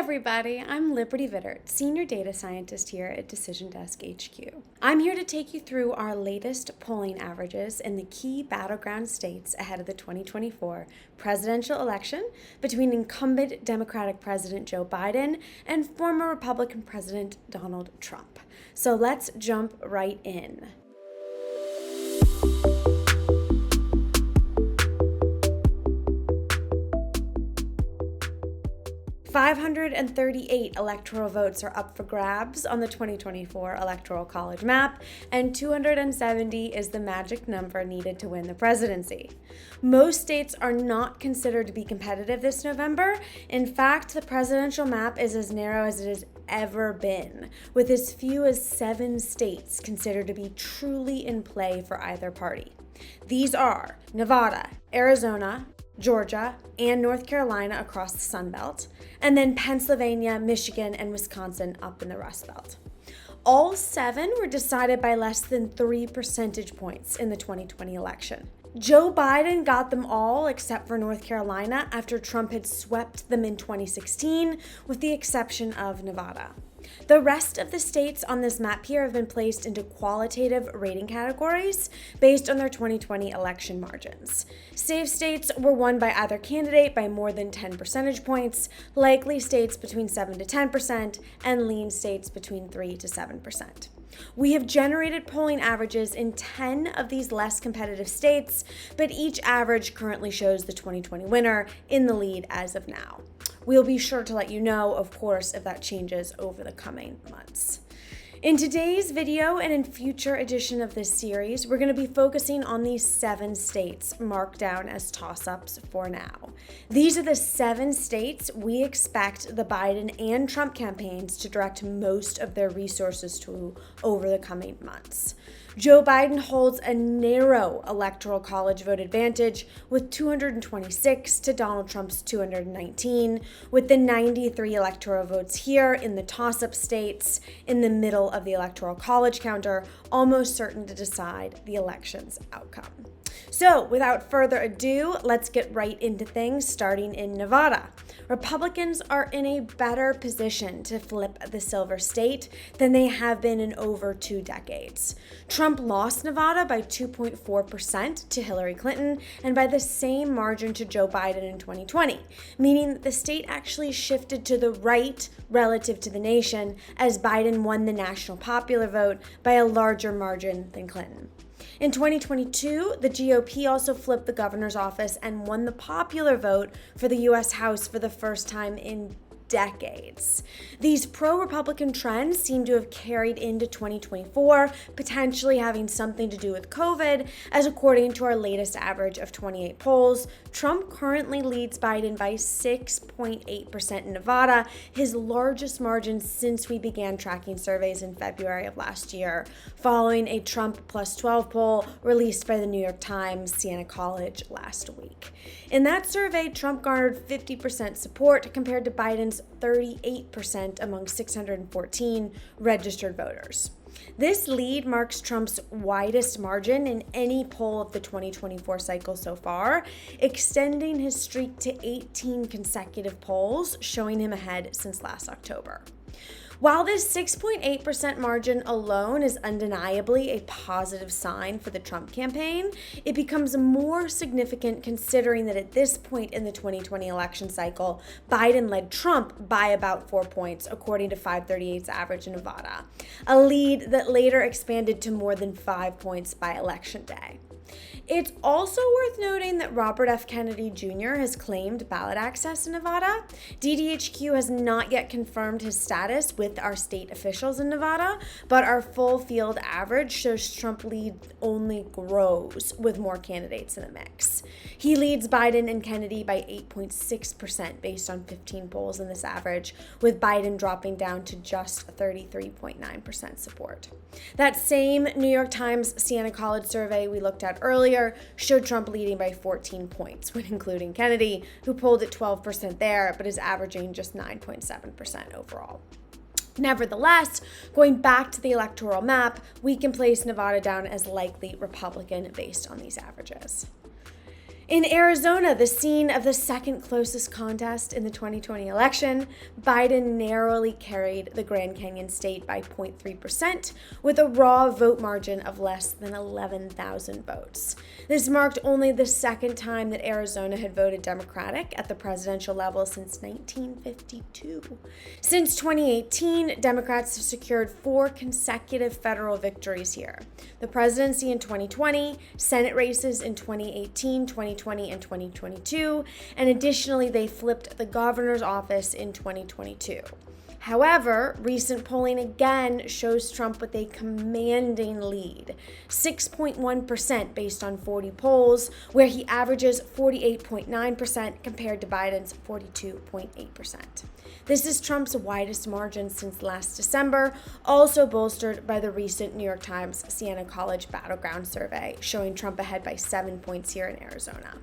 everybody, I'm Liberty Vittert, Senior Data Scientist here at Decision Desk HQ. I'm here to take you through our latest polling averages in the key battleground states ahead of the 2024 presidential election between incumbent Democratic President Joe Biden and former Republican President Donald Trump. So let's jump right in. 538 electoral votes are up for grabs on the 2024 Electoral College map, and 270 is the magic number needed to win the presidency. Most states are not considered to be competitive this November. In fact, the presidential map is as narrow as it has ever been, with as few as 7 states considered to be truly in play for either party. These are Nevada, Arizona, Georgia, and North Carolina across the Sun Belt, and then Pennsylvania, Michigan, and Wisconsin up in the Rust Belt. All 7 were decided by less than 3 percentage points in the 2020 election. Joe Biden got them all except for North Carolina after Trump had swept them in 2016, with the exception of Nevada. The rest of the states on this map here have been placed into qualitative rating categories based on their 2020 election margins. Safe states were won by either candidate by more than 10 percentage points, likely states between 7 to 10%, and lean states between 3 to 7%. We have generated polling averages in 10 of these less competitive states, but each average currently shows the 2020 winner in the lead as of now. We'll be sure to let you know, of course, if that changes over the coming months. In today's video and in future edition of this series, we're going to be focusing on these 7 states marked down as toss-ups for now. These are the 7 states we expect the Biden and Trump campaigns to direct most of their resources to over the coming months. Joe Biden holds a narrow Electoral College vote advantage with 226 to Donald Trump's 219, with the 93 electoral votes here in the toss-up states in the middle of the Electoral College counter, almost certain to decide the election's outcome. So, without further ado, let's get right into things, starting in Nevada. Republicans are in a better position to flip the silver state than they have been in over 2 decades. Trump lost Nevada by 2.4% to Hillary Clinton and by the same margin to Joe Biden in 2020, meaning that the state actually shifted to the right relative to the nation as Biden won the national popular vote by a larger margin than Clinton. In 2022, the GOP also flipped the governor's office and won the popular vote for the U.S. House for the first time in decades. These pro-Republican trends seem to have carried into 2024, potentially having something to do with COVID, as according to our latest average of 28 polls, Trump currently leads Biden by 6.8% in Nevada, his largest margin since we began tracking surveys in February of last year, following a Trump plus 12 poll released by the New York Times Siena College last week. In that survey, Trump garnered 50% support compared to Biden's 38% among 614 registered voters. This lead marks Trump's widest margin in any poll of the 2024 cycle so far, extending his streak to 18 consecutive polls, showing him ahead since last October. While this 6.8% margin alone is undeniably a positive sign for the Trump campaign, it becomes more significant considering that at this point in the 2020 election cycle, Biden led Trump by about 4 points, according to 538's average in Nevada, a lead that later expanded to more than 5 points by Election Day. It's also worth noting that Robert F. Kennedy Jr. has claimed ballot access in Nevada. DDHQ has not yet confirmed his status with our state officials in Nevada, but our full field average shows Trump lead only grows with more candidates in the mix. He leads Biden and Kennedy by 8.6% based on 15 polls in this average, with Biden dropping down to just 33.9% support. That same New York Times Siena College survey we looked at earlier showed Trump leading by 14 points when including Kennedy, who polled at 12% there, but is averaging just 9.7% overall. Nevertheless, going back to the electoral map, we can place Nevada down as likely Republican based on these averages. In Arizona, the scene of the second closest contest in the 2020 election, Biden narrowly carried the Grand Canyon state by 0.3% with a raw vote margin of less than 11,000 votes. This marked only the second time that Arizona had voted Democratic at the presidential level since 1952. Since 2018, Democrats have secured 4 consecutive federal victories here: the presidency in 2020, Senate races in 2018, 2020, and 2022, and additionally, they flipped the governor's office in 2022. However, recent polling again shows Trump with a commanding lead, 6.1% based on 40 polls, where he averages 48.9% compared to Biden's 42.8%. This is Trump's widest margin since last December, also bolstered by the recent New York Times Siena College Battleground survey, showing Trump ahead by 7 points here in Arizona.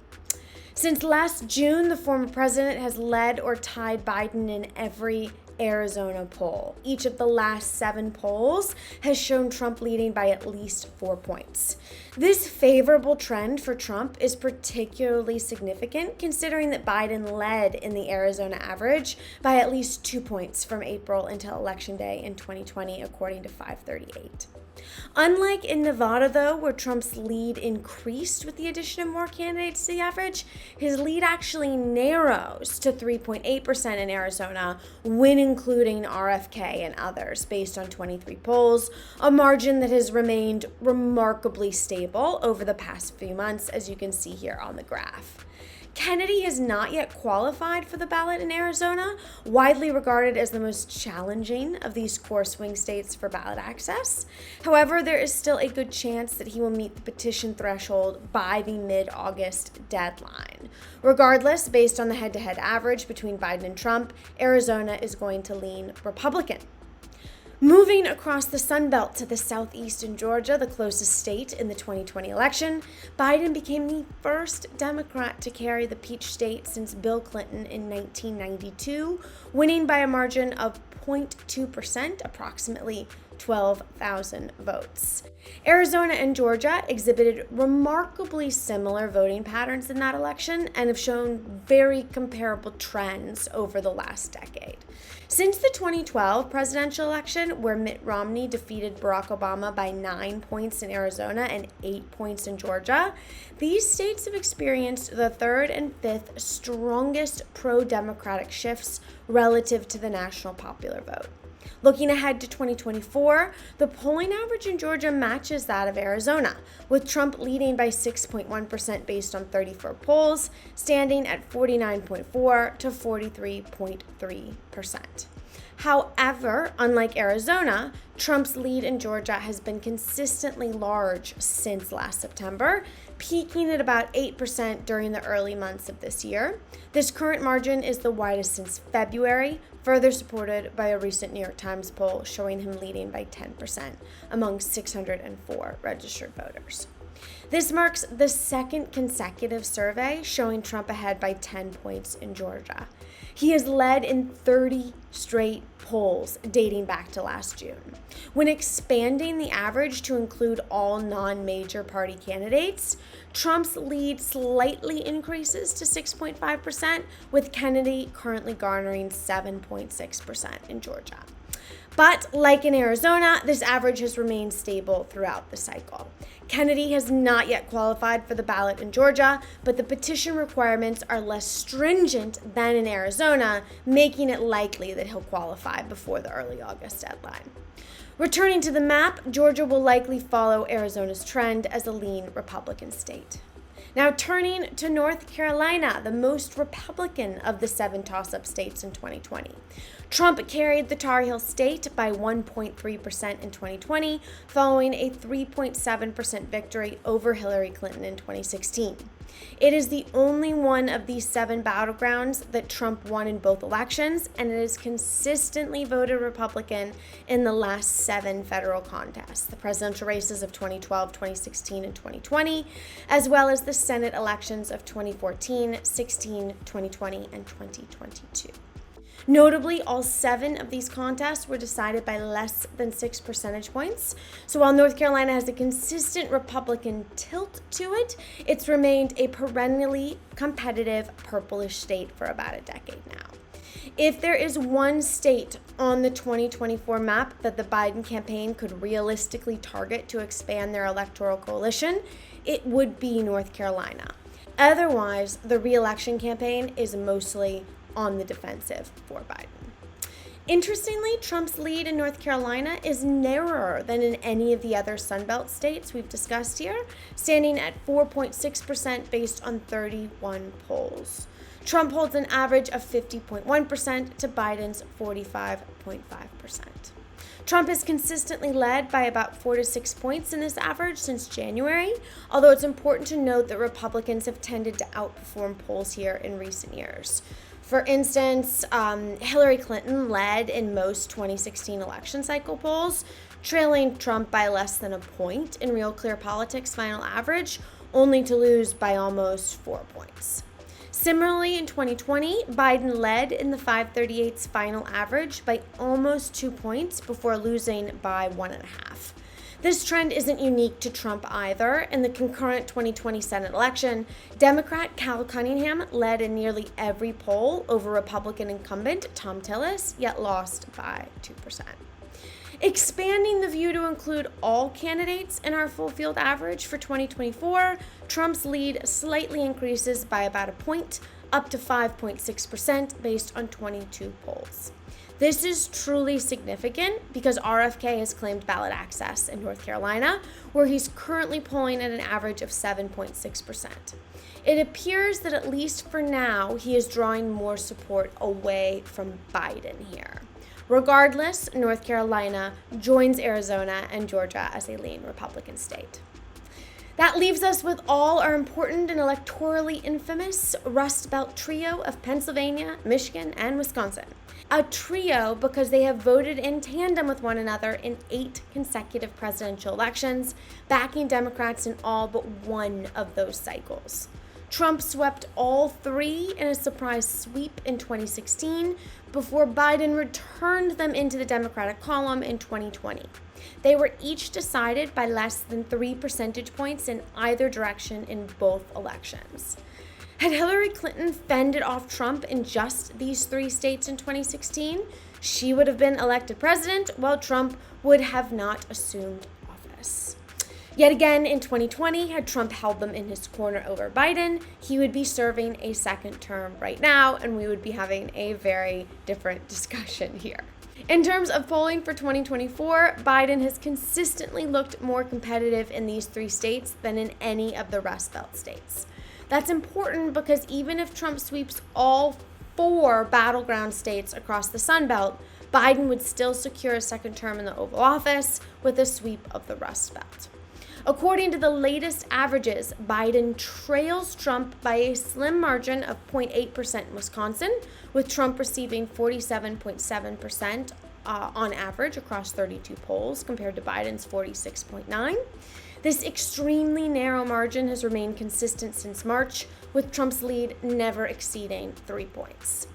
Since last June, the former president has led or tied Biden in every Arizona poll. Each of the last 7 polls has shown Trump leading by at least 4 points. This favorable trend for Trump is particularly significant considering that Biden led in the Arizona average by at least 2 points from April until Election Day in 2020, according to 538. Unlike in Nevada, though, where Trump's lead increased with the addition of more candidates to the average, his lead actually narrows to 3.8% in Arizona when including RFK and others, based on 23 polls, a margin that has remained remarkably stable over the past few months, as you can see here on the graph. Kennedy has not yet qualified for the ballot in Arizona, widely regarded as the most challenging of these core swing states for ballot access. However, there is still a good chance that he will meet the petition threshold by the mid-August deadline. Regardless, based on the head-to-head average between Biden and Trump, Arizona is going to lean Republican. Moving across the Sun Belt to the southeast in Georgia, the closest state in the 2020 election, Biden became the first Democrat to carry the Peach State since Bill Clinton in 1992, winning by a margin of 0.2%, approximately 12,000 votes. Arizona and Georgia exhibited remarkably similar voting patterns in that election and have shown very comparable trends over the last decade. Since the 2012 presidential election, where Mitt Romney defeated Barack Obama by 9 points in Arizona and 8 points in Georgia, these states have experienced the third and fifth strongest pro-democratic shifts relative to the national popular vote. Looking ahead to 2024, the polling average in Georgia matches that of Arizona, with Trump leading by 6.1% based on 34 polls, standing at 49.4 to 43.3%. However, unlike Arizona, Trump's lead in Georgia has been consistently large since last September, peaking at about 8% during the early months of this year. This current margin is the widest since February, further supported by a recent New York Times poll showing him leading by 10% among 604 registered voters. This marks the second consecutive survey showing Trump ahead by 10 points in Georgia. He has led in 30 straight polls dating back to last June. When expanding the average to include all non-major party candidates, Trump's lead slightly increases to 6.5%, with Kennedy currently garnering 7.6% in Georgia. But like in Arizona, this average has remained stable throughout the cycle. Kennedy has not yet qualified for the ballot in Georgia, but the petition requirements are less stringent than in Arizona, making it likely that he'll qualify before the early August deadline. Returning to the map, Georgia will likely follow Arizona's trend as a lean Republican state. Now turning to North Carolina, the most Republican of the 7 toss-up states in 2020. Trump carried the Tar Heel state by 1.3% in 2020, following a 3.7% victory over Hillary Clinton in 2016. It is the only one of these 7 battlegrounds that Trump won in both elections, and it has consistently voted Republican in the last 7 federal contests, the presidential races of 2012, 2016, and 2020, as well as the Senate elections of 2014, 16, 2020, and 2022. Notably, all 7 of these contests were decided by less than 6 percentage points. So while North Carolina has a consistent Republican tilt to it, it's remained a perennially competitive purplish state for about a decade now. If there is one state on the 2024 map that the Biden campaign could realistically target to expand their electoral coalition, it would be North Carolina. Otherwise, the re-election campaign is mostly on the defensive for Biden. Interestingly, Trump's lead in North Carolina is narrower than in any of the other Sunbelt states we've discussed here, standing at 4.6% based on 31 polls. Trump holds an average of 50.1% to Biden's 45.5%. Trump has consistently led by about 4 to 6 points in this average since January, although it's important to note that Republicans have tended to outperform polls here in recent years. For instance, Hillary Clinton led in most 2016 election cycle polls, trailing Trump by less than a point in Real Clear Politics' final average, only to lose by almost 4 points. Similarly, in 2020, Biden led in the 538's final average by almost 2 points before losing by 1.5. This trend isn't unique to Trump either. In the concurrent 2020 Senate election, Democrat Cal Cunningham led in nearly every poll over Republican incumbent Thom Tillis, yet lost by 2%. Expanding the view to include all candidates in our full field average for 2024, Trump's lead slightly increases by about a point, up to 5.6% based on 22 polls. This is truly significant because RFK has claimed ballot access in North Carolina, where he's currently polling at an average of 7.6%. It appears that at least for now, he is drawing more support away from Biden here. Regardless, North Carolina joins Arizona and Georgia as a lean Republican state. That leaves us with all our important and electorally infamous Rust Belt trio of Pennsylvania, Michigan, and Wisconsin. A trio because they have voted in tandem with one another in 8 consecutive presidential elections, backing Democrats in all but one of those cycles. Trump swept all 3 in a surprise sweep in 2016 before Biden returned them into the Democratic column in 2020. They were each decided by less than 3 percentage points in either direction in both elections. Had Hillary Clinton fended off Trump in just these 3 states in 2016, she would have been elected president, while Trump would have not assumed office. Yet again, in 2020, had Trump held them in his corner over Biden, he would be serving a second term right now, and we would be having a very different discussion here. In terms of polling for 2024, Biden has consistently looked more competitive in these 3 states than in any of the Rust Belt states. That's important because even if Trump sweeps all 4 battleground states across the Sun Belt, Biden would still secure a second term in the Oval Office with a sweep of the Rust Belt. According to the latest averages, Biden trails Trump by a slim margin of 0.8% in Wisconsin, with Trump receiving 47.7% on average across 32 polls compared to Biden's 46.9%. This extremely narrow margin has remained consistent since March, with Trump's lead never exceeding 3 points.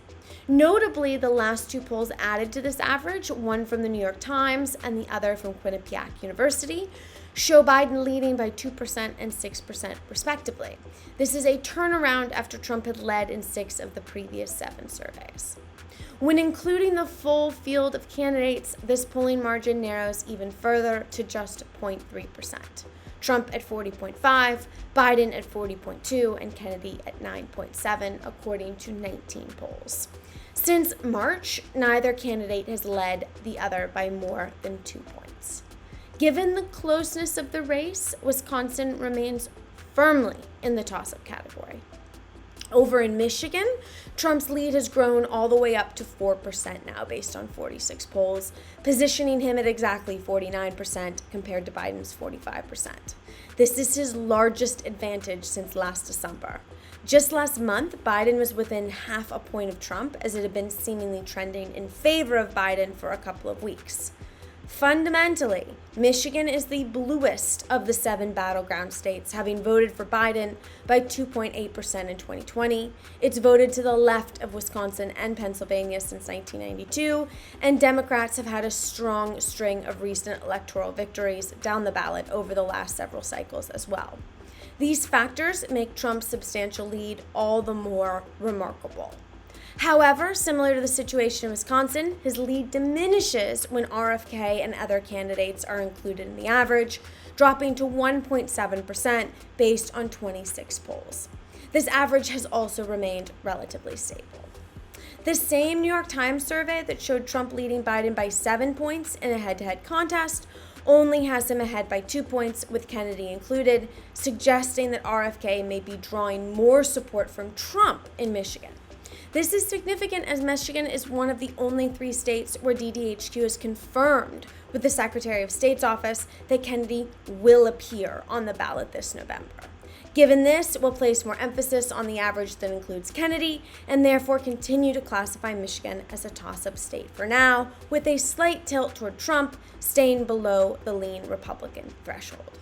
Notably, the last 2 polls added to this average, one from the New York Times and the other from Quinnipiac University, show Biden leading by 2% and 6% respectively. This is a turnaround after Trump had led in 6 of the previous 7 surveys. When including the full field of candidates, this polling margin narrows even further to just 0.3%. Trump at 40.5, Biden at 40.2, and Kennedy at 9.7, according to 19 polls. Since March, neither candidate has led the other by more than 2 points. Given the closeness of the race, Wisconsin remains firmly in the toss-up category. Over in Michigan, Trump's lead has grown all the way up to 4% now based on 46 polls, positioning him at exactly 49% compared to Biden's 45%. This is his largest advantage since last December. Just last month, Biden was within half a point of Trump, as it had been seemingly trending in favor of Biden for a couple of weeks. Fundamentally, Michigan is the bluest of the 7 battleground states, having voted for Biden by 2.8% in 2020. It's voted to the left of Wisconsin and Pennsylvania since 1992, and Democrats have had a strong string of recent electoral victories down the ballot over the last several cycles as well. These factors make Trump's substantial lead all the more remarkable. However, similar to the situation in Wisconsin, his lead diminishes when RFK and other candidates are included in the average, dropping to 1.7% based on 26 polls. This average has also remained relatively stable. The same New York Times survey that showed Trump leading Biden by 7 points in a head-to-head contest only has him ahead by 2 points, with Kennedy included, suggesting that RFK may be drawing more support from Trump in Michigan. This is significant as Michigan is one of the only 3 states where DDHQ has confirmed with the Secretary of State's office that Kennedy will appear on the ballot this November. Given this, we'll place more emphasis on the average that includes Kennedy and therefore continue to classify Michigan as a toss-up state for now, with a slight tilt toward Trump staying below the lean Republican threshold.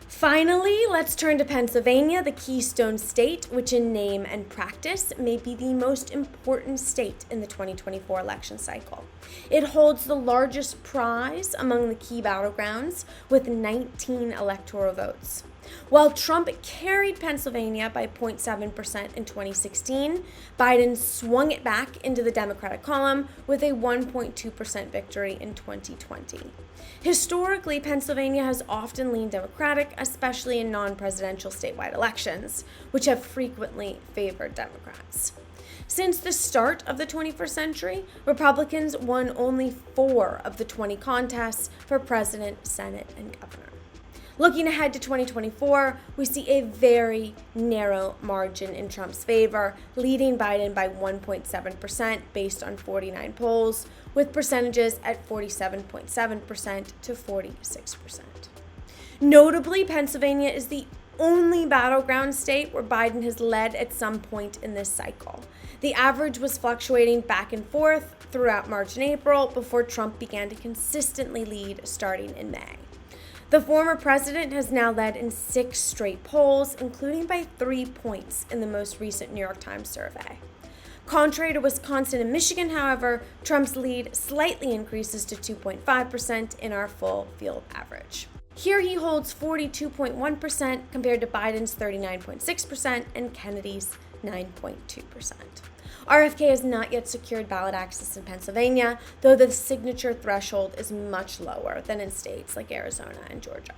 Finally, let's turn to Pennsylvania, the Keystone State, which in name and practice may be the most important state in the 2024 election cycle. It holds the largest prize among the key battlegrounds with 19 electoral votes. While Trump carried Pennsylvania by 0.7% in 2016, Biden swung it back into the Democratic column with a 1.2% victory in 2020. Historically, Pennsylvania has often leaned Democratic, especially in non-presidential statewide elections, which have frequently favored Democrats. Since the start of the 21st century, Republicans won only 4 of the 20 contests for president, Senate, and governor. Looking ahead to 2024, we see a very narrow margin in Trump's favor, leading Biden by 1.7% based on 49 polls, with percentages at 47.7% to 46%. Notably, Pennsylvania is the only battleground state where Biden has led at some point in this cycle. The average was fluctuating back and forth throughout March and April before Trump began to consistently lead starting in May. The former president has now led in 6 straight polls, including by 3 points in the most recent New York Times survey. Contrary to Wisconsin and Michigan, however, Trump's lead slightly increases to 2.5% in our full field average. Here he holds 42.1% compared to Biden's 39.6% and Kennedy's 9.2%. RFK has not yet secured ballot access in Pennsylvania, though the signature threshold is much lower than in states like Arizona and Georgia.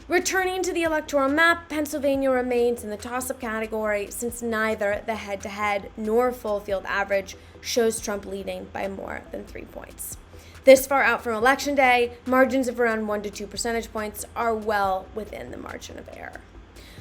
Returning to the electoral map, Pennsylvania remains in the toss-up category since neither the head-to-head nor full field average shows Trump leading by more than 3 points. This far out from Election Day, margins of around 1 to 2 percentage points are well within the margin of error.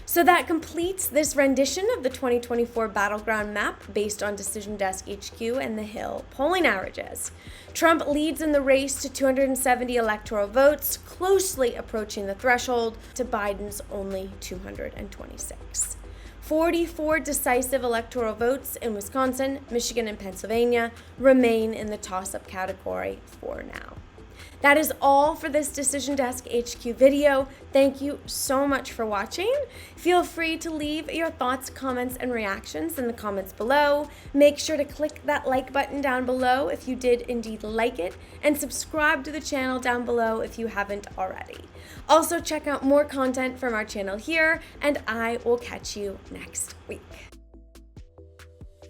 So that completes this rendition of the 2024 battleground map based on Decision Desk HQ and The Hill polling averages. Trump leads in the race to 270 electoral votes, closely approaching the threshold to Biden's only 226. 44 decisive electoral votes in Wisconsin, Michigan, and Pennsylvania remain in the toss-up category for now. That is all for this Decision Desk HQ video. Thank you so much for watching. Feel free to leave your thoughts, comments, and reactions in the comments below. Make sure to click that like button down below if you did indeed like it, and subscribe to the channel down below if you haven't already. Also, check out more content from our channel here, and I will catch you next week.